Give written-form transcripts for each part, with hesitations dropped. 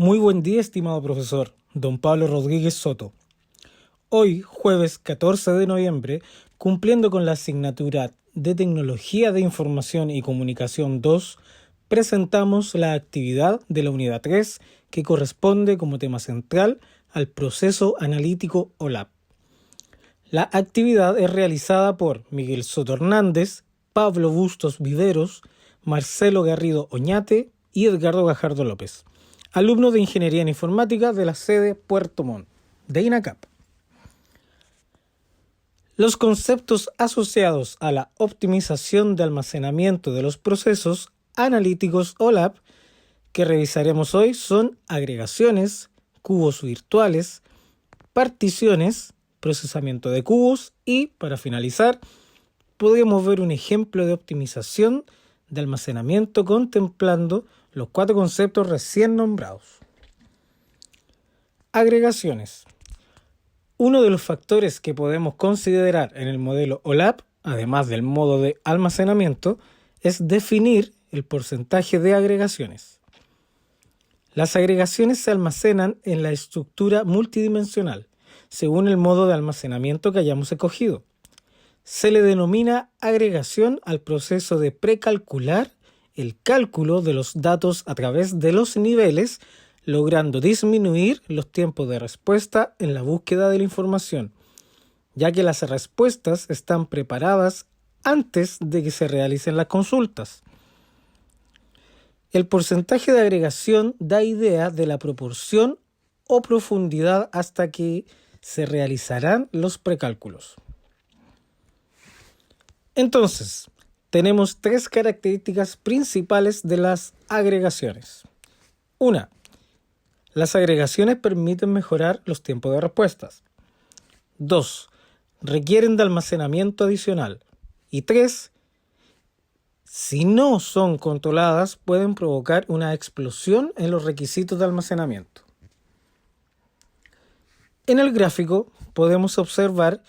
Muy buen día, estimado profesor, don Pablo Rodríguez Soto. Hoy, jueves 14 de noviembre, cumpliendo con la asignatura de Tecnología de Información y Comunicación 2, presentamos la actividad de la unidad 3 que corresponde como tema central al proceso analítico OLAP. La actividad es realizada por Miguel Soto Hernández, Pablo Bustos Viveros, Marcelo Garrido Oñate y Edgardo Gajardo López, alumnos de Ingeniería en Informática de la sede Puerto Montt, de INACAP. Los conceptos asociados a la optimización de almacenamiento de los procesos analíticos OLAP que revisaremos hoy son agregaciones, cubos virtuales, particiones, procesamiento de cubos y, para finalizar, podemos ver un ejemplo de optimización de almacenamiento contemplando los 4 conceptos recién nombrados. Agregaciones. Uno de los factores que podemos considerar en el modelo OLAP, además del modo de almacenamiento, es definir el porcentaje de agregaciones. Las agregaciones se almacenan en la estructura multidimensional, según el modo de almacenamiento que hayamos escogido. Se le denomina agregación al proceso de precalcular el cálculo de los datos a través de los niveles, logrando disminuir los tiempos de respuesta en la búsqueda de la información, ya que las respuestas están preparadas antes de que se realicen las consultas. El porcentaje de agregación da idea de la proporción o profundidad hasta que se realizarán los precálculos. Entonces, tenemos 3 características principales de las agregaciones. 1. Las agregaciones permiten mejorar los tiempos de respuestas. 2. Requieren de almacenamiento adicional. Y 3. Si no son controladas, pueden provocar una explosión en los requisitos de almacenamiento. En el gráfico podemos observar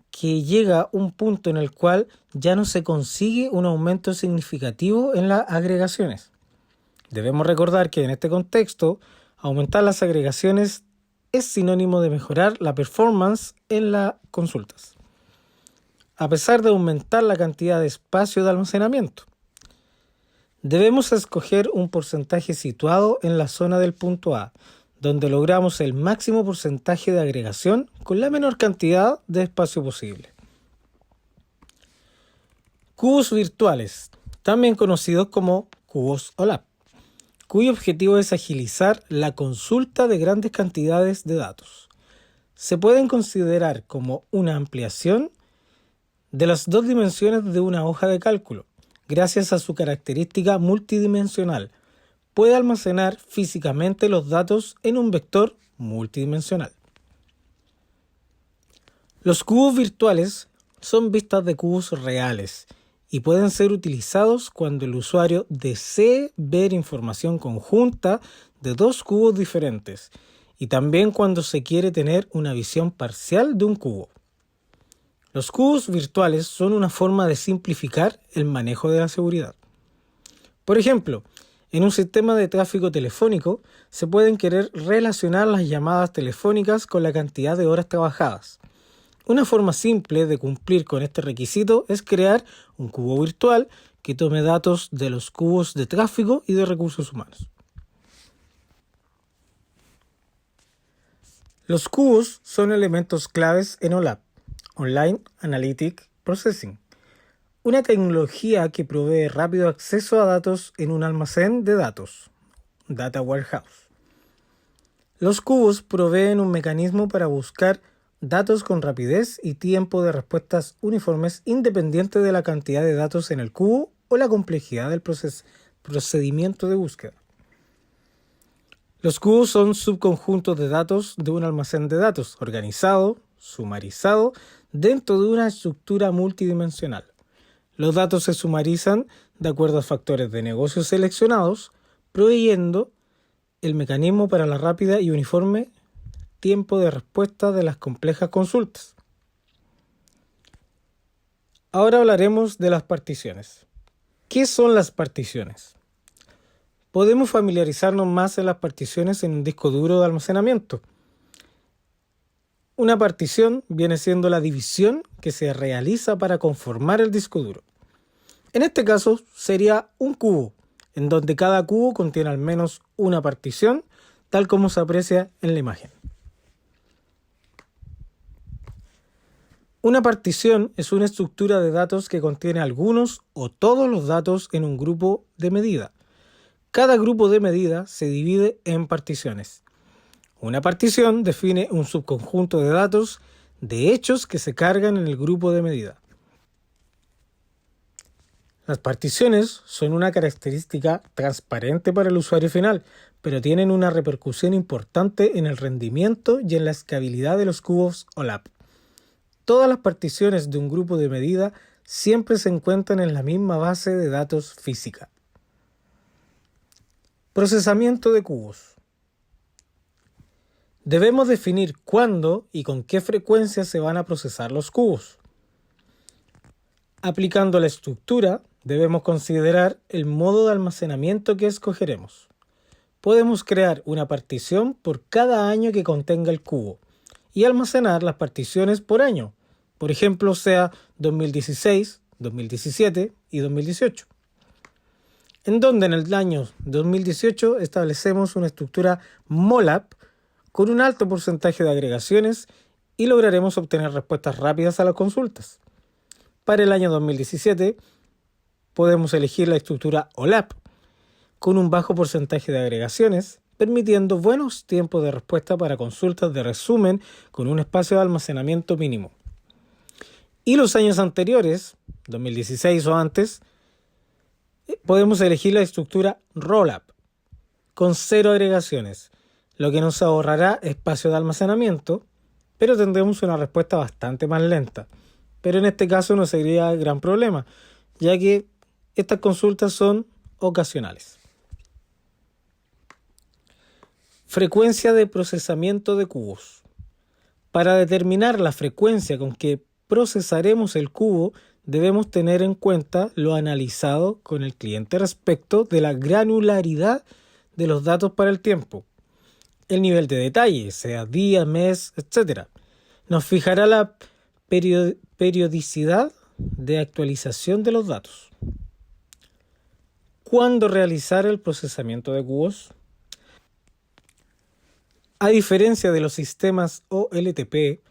que llega un punto en el cual ya no se consigue un aumento significativo en las agregaciones. Debemos recordar que en este contexto, aumentar las agregaciones es sinónimo de mejorar la performance en las consultas, a pesar de aumentar la cantidad de espacio de almacenamiento. Debemos escoger un porcentaje situado en la zona del punto A, donde logramos el máximo porcentaje de agregación con la menor cantidad de espacio posible. Cubos virtuales, también conocidos como cubos OLAP, cuyo objetivo es agilizar la consulta de grandes cantidades de datos. Se pueden considerar como una ampliación de las 2 dimensiones de una hoja de cálculo, gracias a su característica multidimensional. Puede almacenar físicamente los datos en un vector multidimensional. Los cubos virtuales son vistas de cubos reales y pueden ser utilizados cuando el usuario desee ver información conjunta de 2 cubos diferentes y también cuando se quiere tener una visión parcial de un cubo. Los cubos virtuales son una forma de simplificar el manejo de la seguridad. Por ejemplo, en un sistema de tráfico telefónico se pueden querer relacionar las llamadas telefónicas con la cantidad de horas trabajadas. Una forma simple de cumplir con este requisito es crear un cubo virtual que tome datos de los cubos de tráfico y de recursos humanos. Los cubos son elementos claves en OLAP, Online Analytic Processing, una tecnología que provee rápido acceso a datos en un almacén de datos, Data Warehouse. Los cubos proveen un mecanismo para buscar datos con rapidez y tiempo de respuestas uniformes independiente de la cantidad de datos en el cubo o la complejidad del procedimiento de búsqueda. Los cubos son subconjuntos de datos de un almacén de datos organizado, sumarizado, dentro de una estructura multidimensional. Los datos se sumarizan de acuerdo a factores de negocio seleccionados, proveyendo el mecanismo para la rápida y uniforme tiempo de respuesta de las complejas consultas. Ahora hablaremos de las particiones. ¿Qué son las particiones? Podemos familiarizarnos más en las particiones en un disco duro de almacenamiento. Una partición viene siendo la división que se realiza para conformar el disco duro. En este caso sería un cubo, en donde cada cubo contiene al menos una partición, tal como se aprecia en la imagen. Una partición es una estructura de datos que contiene algunos o todos los datos en un grupo de medida. Cada grupo de medida se divide en particiones. Una partición define un subconjunto de datos de hechos que se cargan en el grupo de medida. Las particiones son una característica transparente para el usuario final, pero tienen una repercusión importante en el rendimiento y en la escalabilidad de los cubos OLAP. Todas las particiones de un grupo de medida siempre se encuentran en la misma base de datos física. Procesamiento de cubos. Debemos definir cuándo y con qué frecuencia se van a procesar los cubos. Aplicando la estructura, debemos considerar el modo de almacenamiento que escogeremos. Podemos crear una partición por cada año que contenga el cubo y almacenar las particiones por año, por ejemplo, sea 2016, 2017 y 2018. En donde en el año 2018 establecemos una estructura MOLAP con un alto porcentaje de agregaciones y lograremos obtener respuestas rápidas a las consultas. Para el año 2017 podemos elegir la estructura OLAP con un bajo porcentaje de agregaciones, permitiendo buenos tiempos de respuesta para consultas de resumen con un espacio de almacenamiento mínimo. Y los años anteriores, 2016 o antes, podemos elegir la estructura ROLAP con 0 agregaciones, lo que nos ahorrará espacio de almacenamiento, pero tendremos una respuesta bastante más lenta. Pero en este caso no sería gran problema, ya que estas consultas son ocasionales. Frecuencia de procesamiento de cubos. Para determinar la frecuencia con que procesaremos el cubo, debemos tener en cuenta lo analizado con el cliente respecto de la granularidad de los datos para el tiempo. El nivel de detalle, sea día, mes, etc. Nos fijará la periodicidad de actualización de los datos. ¿Cuándo realizar el procesamiento de cubos? A diferencia de los sistemas OLTP,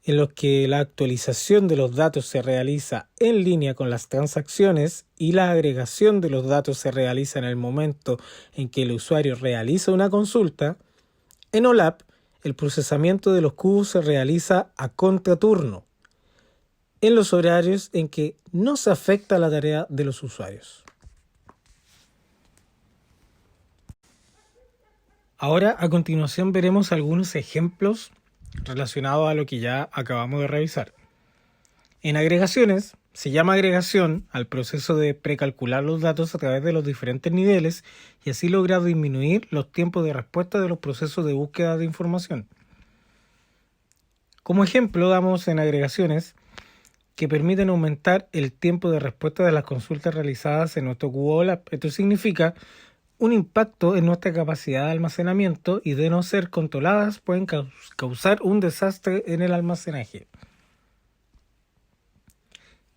en los que la actualización de los datos se realiza en línea con las transacciones y la agregación de los datos se realiza en el momento en que el usuario realiza una consulta, en OLAP el procesamiento de los cubos se realiza a contraturno, en los horarios en que no se afecta la tarea de los usuarios. Ahora, a continuación, veremos algunos ejemplos relacionados a lo que ya acabamos de revisar. En agregaciones, se llama agregación al proceso de precalcular los datos a través de los diferentes niveles y así lograr disminuir los tiempos de respuesta de los procesos de búsqueda de información. Como ejemplo, damos en agregaciones que permiten aumentar el tiempo de respuesta de las consultas realizadas en nuestro cubo OLAP. Esto significa un impacto en nuestra capacidad de almacenamiento y de no ser controladas pueden causar un desastre en el almacenaje.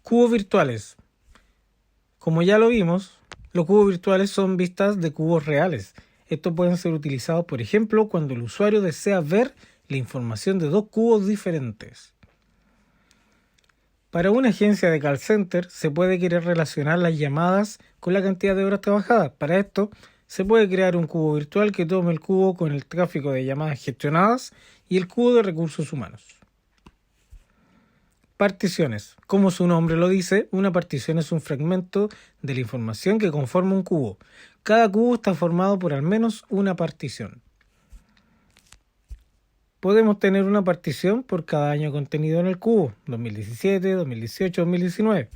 Cubos virtuales. Como ya lo vimos, los cubos virtuales son vistas de cubos reales. Estos pueden ser utilizados, por ejemplo, cuando el usuario desea ver la información de dos cubos diferentes. Para una agencia de call center se puede querer relacionar las llamadas con la cantidad de horas trabajadas. Para esto, se puede crear un cubo virtual que tome el cubo con el tráfico de llamadas gestionadas y el cubo de recursos humanos. Particiones. Como su nombre lo dice, una partición es un fragmento de la información que conforma un cubo. Cada cubo está formado por al menos una partición. Podemos tener una partición por cada año contenido en el cubo, 2017, 2018, 2019,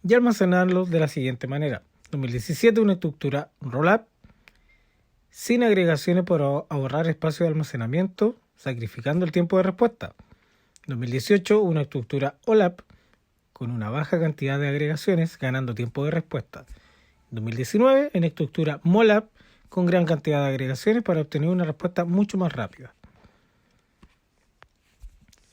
y almacenarlos de la siguiente manera. 2017 una estructura ROLAP, sin agregaciones para ahorrar espacio de almacenamiento, sacrificando el tiempo de respuesta. 2018 una estructura OLAP, con una baja cantidad de agregaciones, ganando tiempo de respuesta. 2019 en estructura MOLAP, con gran cantidad de agregaciones para obtener una respuesta mucho más rápida.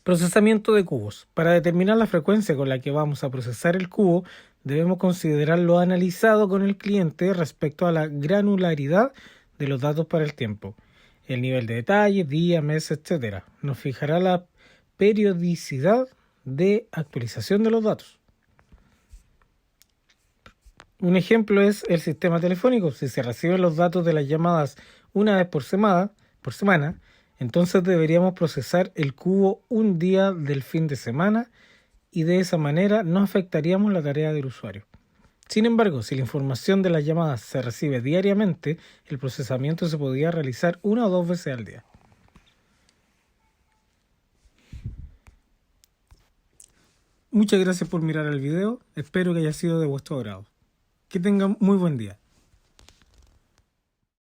Procesamiento de cubos. Para determinar la frecuencia con la que vamos a procesar el cubo, debemos considerar lo analizado con el cliente respecto a la granularidad de los datos para el tiempo, el nivel de detalle, día, mes, etc. Nos fijará la periodicidad de actualización de los datos. Un ejemplo es el sistema telefónico. Si se reciben los datos de las llamadas una vez por semana, entonces deberíamos procesar el cubo un día del fin de semana y de esa manera no afectaríamos la tarea del usuario. Sin embargo, si la información de las llamadas se recibe diariamente, el procesamiento se podría realizar 1 o 2 veces al día. Muchas gracias por mirar el video, espero que haya sido de vuestro agrado. Que tengan muy buen día.